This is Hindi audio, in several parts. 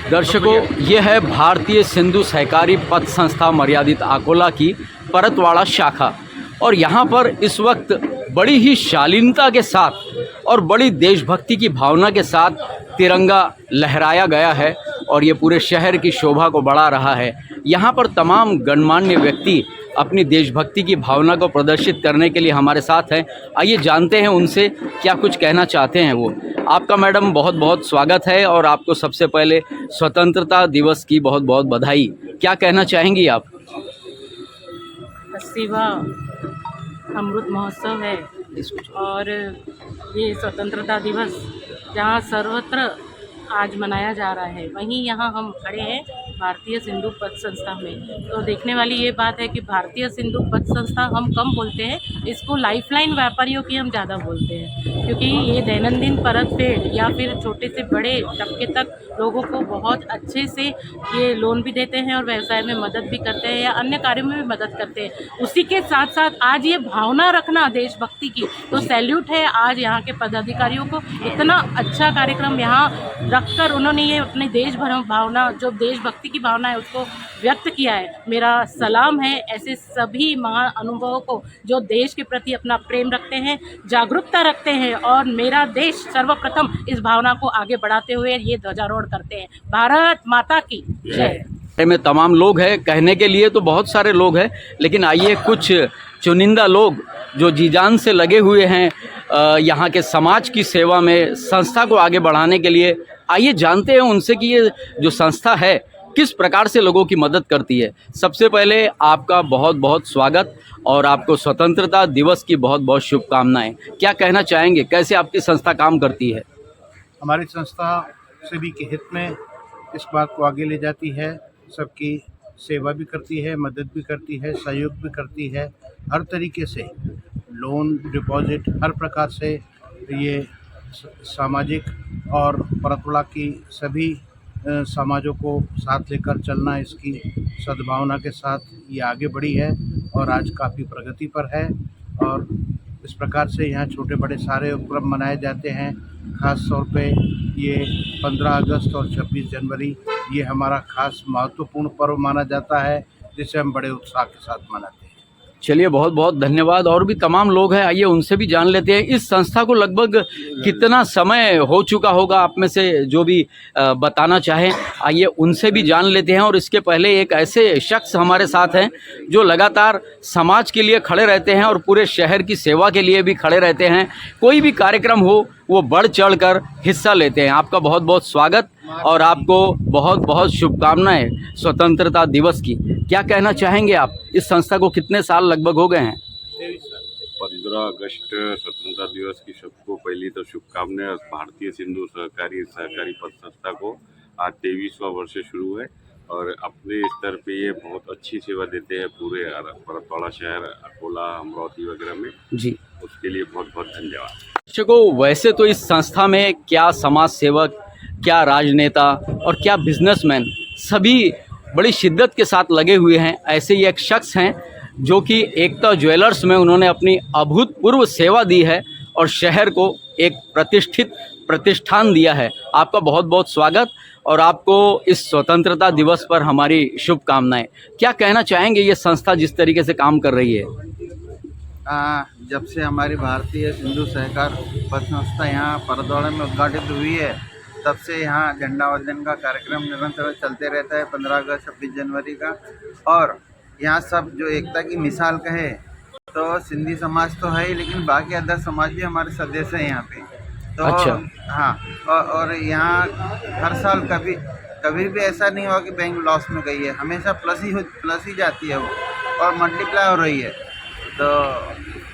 दर्शकों, ये है भारतीय सिंधु सहकारी पत संस्था मर्यादित अकोला की परतवाड़ा शाखा और यहाँ पर इस वक्त बड़ी ही शालीनता के साथ और बड़ी देशभक्ति की भावना के साथ तिरंगा लहराया गया है और ये पूरे शहर की शोभा को बढ़ा रहा है। यहाँ पर तमाम गणमान्य व्यक्ति अपनी देशभक्ति की भावना को प्रदर्शित करने के लिए हमारे साथ हैं। आइए जानते हैं उनसे क्या कुछ कहना चाहते हैं वो। आपका मैडम बहुत बहुत स्वागत है और आपको सबसे पहले स्वतंत्रता दिवस की बहुत बहुत बधाई। क्या कहना चाहेंगी आप? 80वां अमृत महोत्सव है और ये स्वतंत्रता दिवस जहाँ सर्वत्र आज मनाया जा रहा है, वहीं यहाँ हम खड़े हैं भारतीय सिंधु पत संस्था में। तो देखने वाली ये बात है कि भारतीय सिंधु पत संस्था हम कम बोलते हैं, इसको लाइफलाइन व्यापारियों की हम ज़्यादा बोलते हैं, क्योंकि ये दैनंदिन परतफेड़ या फिर छोटे से बड़े तबके तक लोगों को बहुत अच्छे से ये लोन भी देते हैं और व्यवसाय में मदद भी करते हैं या अन्य कार्यों में भी मदद करते हैं। उसी के साथ साथ आज ये भावना रखना देशभक्ति की, तो सैल्यूट है आज यहाँ के पदाधिकारियों को। इतना अच्छा कार्यक्रम यहाँ रखकर उन्होंने ये अपनी भावना, जो देशभक्ति की भावना है, उसको व्यक्त किया है। मेरा सलाम है ऐसे सभी महान अनुभवों को जो देश के प्रति अपना प्रेम रखते हैं, जागरूकता रखते हैं और मेरा देश सर्वप्रथम इस भावना को आगे बढ़ाते हुए ये ध्वजारोहण करते हैं। भारत माता की जय। में तमाम लोग हैं, कहने के लिए तो बहुत सारे लोग हैं, लेकिन आइए कुछ चुनिंदा लोग जो जी जान से लगे हुए हैं यहाँ के समाज की सेवा में, संस्था को आगे बढ़ाने के लिए, आइए जानते हैं उनसे कि ये जो संस्था है किस प्रकार से लोगों की मदद करती है। सबसे पहले आपका बहुत बहुत स्वागत और आपको स्वतंत्रता दिवस की बहुत बहुत शुभकामनाएं। क्या कहना चाहेंगे, कैसे आपकी संस्था काम करती है? हमारी संस्था सभी के हित में इस बात को आगे ले जाती है, सबकी सेवा भी करती है, मदद भी करती है, सहयोग भी करती है। हर तरीके से लोन, डिपॉजिट, हर प्रकार से ये सामाजिक और परतवाड़ा की सभी समाजों को साथ लेकर चलना, इसकी सद्भावना के साथ ये आगे बढ़ी है और आज काफ़ी प्रगति पर है। और इस प्रकार से यहाँ छोटे बड़े सारे उपक्रम मनाए जाते हैं। ख़ास तौर पे ये 15 अगस्त और 26 जनवरी ये हमारा खास महत्वपूर्ण पर्व माना जाता है, जिसे हम बड़े उत्साह के साथ मनाते हैं। चलिए, बहुत बहुत धन्यवाद। और भी तमाम लोग हैं, आइए उनसे भी जान लेते हैं। इस संस्था को लगभग कितना समय हो चुका होगा, आप में से जो भी बताना चाहें, आइए उनसे भी जान लेते हैं। और इसके पहले एक ऐसे शख्स हमारे साथ हैं जो लगातार समाज के लिए खड़े रहते हैं और पूरे शहर की सेवा के लिए भी खड़े रहते हैं। कोई भी कार्यक्रम हो वो बढ़ चढ़ कर हिस्सा लेते हैं। आपका बहुत बहुत स्वागत और आपको बहुत बहुत शुभकामनाएं स्वतंत्रता दिवस की। क्या कहना चाहेंगे आप? इस संस्था को कितने साल लगभग हो गए हैं? 15 अगस्त स्वतंत्रता दिवस की सबको पहली तो शुभकामनाएं। भारतीय सिंधु सहकारी पत संस्था को आज 23वां वर्ष शुरू है और अपने स्तर पे ये बहुत अच्छी सेवा देते हैं पूरे परतवाड़ा शहर, अकोला, अमरावती वगैरह में जी, उसके लिए बहुत बहुत धन्यवाद। दर्शकों, वैसे तो इस संस्था में क्या समाज सेवक, क्या राजनेता और क्या बिजनेसमैन सभी बड़ी शिद्दत के साथ लगे हुए हैं। ऐसे ही एक शख्स हैं जो कि एकता ज्वेलर्स में उन्होंने अपनी अभूतपूर्व सेवा दी है और शहर को एक प्रतिष्ठित प्रतिष्ठान दिया है। आपका बहुत बहुत स्वागत और आपको इस स्वतंत्रता दिवस पर हमारी शुभकामनाएं। क्या कहना चाहेंगे, ये संस्था जिस तरीके से काम कर रही है? जब से हमारी भारतीय सिंधु सहकार पत संस्था यहाँ परतवाड़ा में उद्घाटित हुई है, तब से यहाँ झंडा वंदन का कार्यक्रम निरंतर चलते रहता है, 15 अगस्त 26 जनवरी का। और यहाँ सब जो एकता की मिसाल कहे तो सिंधी समाज तो है ही, लेकिन बाकी अदर समाज भी हमारे सदस्य हैं यहाँ पे। तो अच्छा। हाँ, और यहाँ हर साल कभी भी ऐसा नहीं हुआ कि बैंक लॉस में गई है, हमेशा प्लस ही जाती है वो और मल्टीप्लाई हो रही है।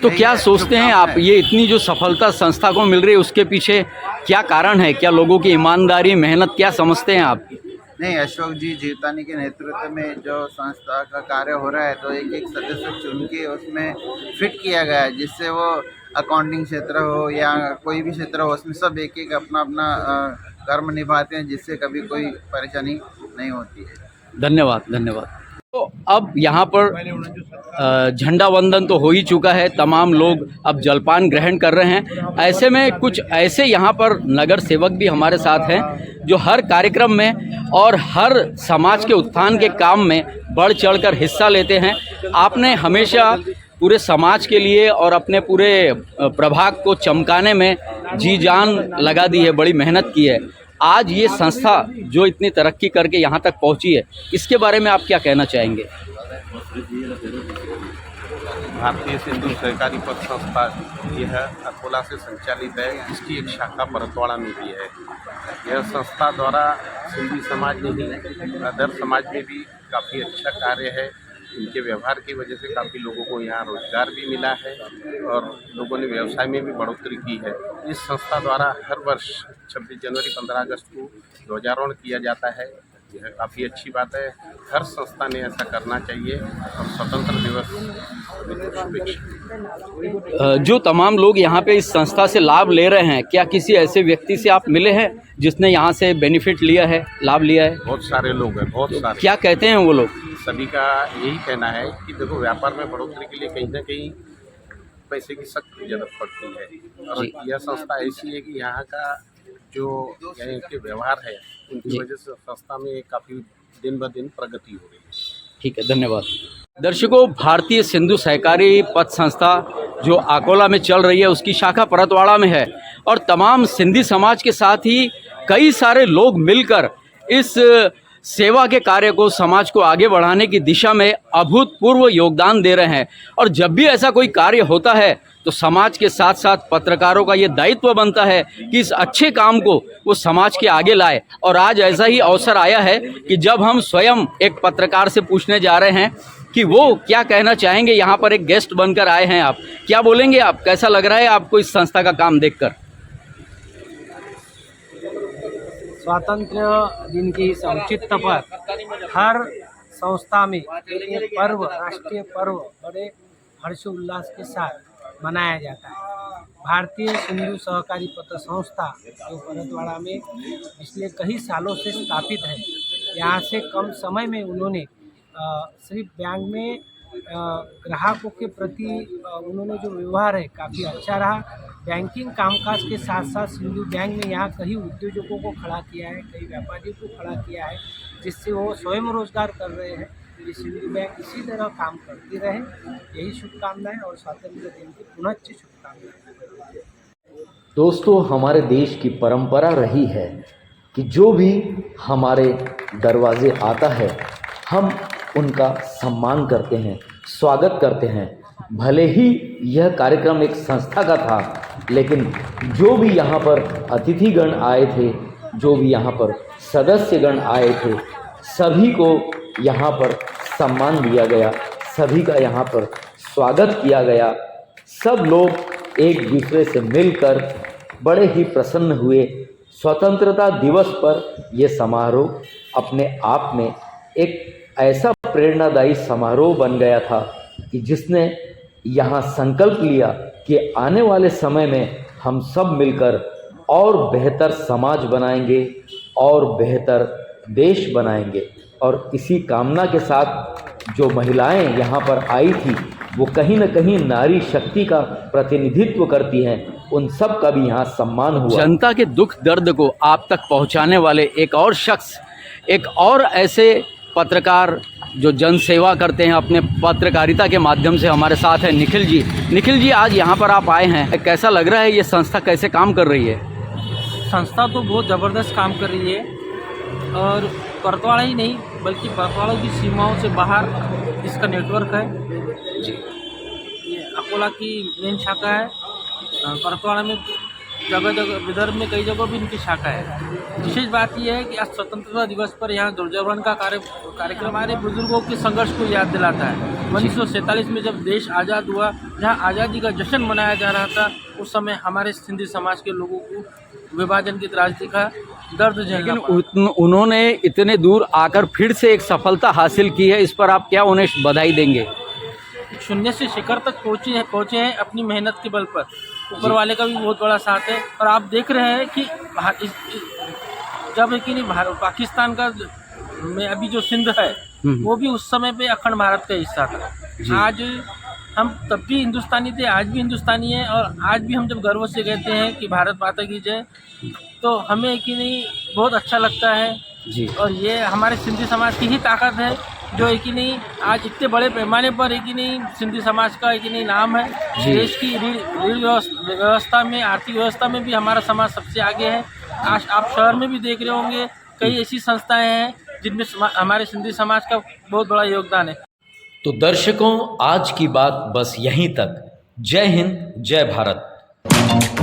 तो क्या सोचते हैं आप, ये इतनी जो सफलता संस्था को मिल रही है उसके पीछे क्या कारण है? क्या लोगों की ईमानदारी, मेहनत, क्या समझते हैं आप? नहीं, अशोक जी जीवतानी के नेतृत्व में जो संस्था का कार्य हो रहा है, तो एक एक सदस्य चुन के उसमें फिट किया गया है, जिससे वो अकाउंटिंग क्षेत्र हो या कोई भी क्षेत्र हो, उसमें सब एक एक अपना अपना कर्म निभाते हैं, जिससे कभी कोई परेशानी नहीं होती है। धन्यवाद, धन्यवाद। तो अब यहाँ पर झंडा वंदन तो हो ही चुका है, तमाम लोग अब जलपान ग्रहण कर रहे हैं। ऐसे में कुछ ऐसे यहाँ पर नगर सेवक भी हमारे साथ हैं जो हर कार्यक्रम में और हर समाज के उत्थान के काम में बढ़ चढ़कर हिस्सा लेते हैं। आपने हमेशा पूरे समाज के लिए और अपने पूरे प्रभाग को चमकाने में जी जान लगा दी है, बड़ी मेहनत की है। आज ये संस्था जो इतनी तरक्की करके यहाँ तक पहुँची है, इसके बारे में आप क्या कहना चाहेंगे? भारतीय सिंधु सहकारी पद संस्था यह अकोला से संचालित है। इसकी एक शाखा परतवाड़ा में भी है। यह संस्था द्वारा सिंधी समाज में ही अदर समाज में भी काफ़ी अच्छा कार्य है। इनके व्यवहार की वजह से काफ़ी लोगों को यहाँ रोजगार भी मिला है और लोगों ने व्यवसाय में भी बढ़ोतरी की है। इस संस्था द्वारा हर वर्ष 26 जनवरी 15 अगस्त को ध्वजारोहण किया जाता है। यह काफ़ी अच्छी बात है। हर संस्था ने ऐसा करना चाहिए और स्वतंत्र दिवस शुभेच्छा। जो तमाम लोग यहाँ पे इस संस्था से लाभ ले रहे हैं, क्या किसी ऐसे व्यक्ति से आप मिले हैं जिसने यहाँ से बेनिफिट लिया है, लाभ लिया है? बहुत सारे लोग हैं, बहुत सारे। क्या कहते हैं वो लोग? सभी का यही कहना है कि देखो, व्यापार में बढ़ोतरी के लिए कहीं ना कहीं पैसे की सख्त जरूरत पड़ती है और यह संस्था ऐसी है कि यहाँ का जो यहाँ के व्यवहार है उनकी वजह से संस्था में काफ़ी दिन ब दिन प्रगति हो रही है। ठीक है, धन्यवाद। दर्शकों, भारतीय सिंधु सहकारी पद संस्था जो अकोला में चल रही है, उसकी शाखा परतवाड़ा में है और तमाम सिंधी समाज के साथ ही कई सारे लोग मिलकर इस सेवा के कार्य को, समाज को आगे बढ़ाने की दिशा में अभूतपूर्व योगदान दे रहे हैं। और जब भी ऐसा कोई कार्य होता है तो समाज के साथ साथ पत्रकारों का ये दायित्व बनता है कि इस अच्छे काम को वो समाज के आगे लाए। और आज ऐसा ही अवसर आया है कि जब हम स्वयं एक पत्रकार से पूछने जा रहे हैं कि वो क्या कहना चाहेंगे। यहाँ पर एक गेस्ट बनकर आए हैं, आप क्या बोलेंगे? आप कैसा लग रहा है आपको इस संस्था का काम देखकर? स्वातंत्र्य दिन के इस औचित्य पर हर संस्था में एक पर्व, राष्ट्रीय पर्व बड़े हर्षोल्लास के साथ मनाया जाता है। भारतीय सिंधु सहकारी पत्र संस्था जो परतवाड़ा में पिछले कई सालों से स्थापित है, यहाँ से कम समय में उन्होंने सिर्फ बैंक में ग्राहकों के प्रति उन्होंने जो व्यवहार है काफ़ी अच्छा रहा। बैंकिंग कामकाज के साथ साथ सिंधु बैंक में यहाँ कई उद्योजकों को खड़ा किया है, कई व्यापारियों को खड़ा किया है, जिससे वो स्वयं रोजगार कर रहे हैं। ये सिंधु बैंक इसी तरह काम करती रहे, यही शुभकामनाएं और स्वातंत्र्य दिन की पुनश्च शुभकामनाएं। दोस्तों, हमारे देश की परंपरा रही है कि जो भी हमारे दरवाजे आता है हम उनका सम्मान करते हैं, स्वागत करते हैं। भले ही यह कार्यक्रम एक संस्था का था, लेकिन जो भी यहाँ पर अतिथिगण आए थे, जो भी यहाँ पर सदस्यगण आए थे, सभी को यहाँ पर सम्मान दिया गया, सभी का यहाँ पर स्वागत किया गया। सब लोग एक दूसरे से मिलकर बड़े ही प्रसन्न हुए। स्वतंत्रता दिवस पर यह समारोह अपने आप में एक ऐसा प्रेरणादायी समारोह बन गया था कि जिसने यहाँ संकल्प लिया कि आने वाले समय में हम सब मिलकर और बेहतर समाज बनाएंगे और बेहतर देश बनाएंगे। और इसी कामना के साथ जो महिलाएं यहाँ पर आई थी वो कहीं न कहीं नारी शक्ति का प्रतिनिधित्व करती हैं, उन सब का भी यहाँ सम्मान हुआ। जनता के दुख दर्द को आप तक पहुँचाने वाले एक और शख्स, एक और ऐसे पत्रकार जो जन सेवा करते हैं अपने पत्रकारिता के माध्यम से, हमारे साथ है निखिल जी। निखिल जी, आज यहाँ पर आप आए हैं, कैसा लग रहा है? ये संस्था कैसे काम कर रही है? संस्था तो बहुत ज़बरदस्त काम कर रही है और परतवाड़ा ही नहीं बल्कि परतवाड़ा की सीमाओं से बाहर इसका नेटवर्क है जी। ये अकोला की मेन शाखा है, परतवाड़ा में जगह जगह, विदर्भ में कई जगह भी इनकी शाखा है। विशेष बात यह है कि आज स्वतंत्रता दिवस पर यहाँ ध्वजारोहण का कार्यक्रम हमारे बुजुर्गों के संघर्ष को याद दिलाता है। 1947 में जब देश आज़ाद हुआ, जहाँ आज़ादी का जश्न मनाया जा रहा था, उस समय हमारे सिंधी समाज के लोगों को विभाजन की त्रासदी का दर्द झेलना पड़ा। लेकिन उन्होंने इतने दूर आकर फिर से एक सफलता हासिल की है, इस पर आप क्या उन्हें बधाई देंगे? शून्य से शिखर तक पहुँचे हैं अपनी मेहनत के बल पर। ऊपर वाले का भी बहुत बड़ा साथ है। और आप देख रहे हैं कि जब है कि नहीं, पाकिस्तान का में अभी जो सिंध है वो भी उस समय पे अखंड भारत का हिस्सा था। आज हम तब भी हिंदुस्तानी थे, आज भी हिंदुस्तानी हैं, और आज भी हम जब गर्व से कहते हैं कि भारत माता की जय, तो हमें कि नहीं बहुत अच्छा लगता है जी। और ये हमारे सिंधी समाज की ही ताकत है जो है कि नहीं आज इतने बड़े पैमाने पर है कि नहीं सिंधी समाज का है कि नहीं नाम है। जी। देश की रीढ़ व्यवस्था में, आर्थिक व्यवस्था में भी हमारा समाज सबसे आगे है। आज आप शहर में भी देख रहे होंगे कई ऐसी संस्थाएं हैं जिनमें हमारे सिंधी समाज का बहुत बड़ा योगदान है। तो दर्शकों, आज की बात बस यहीं तक। जय हिंद, जय भारत।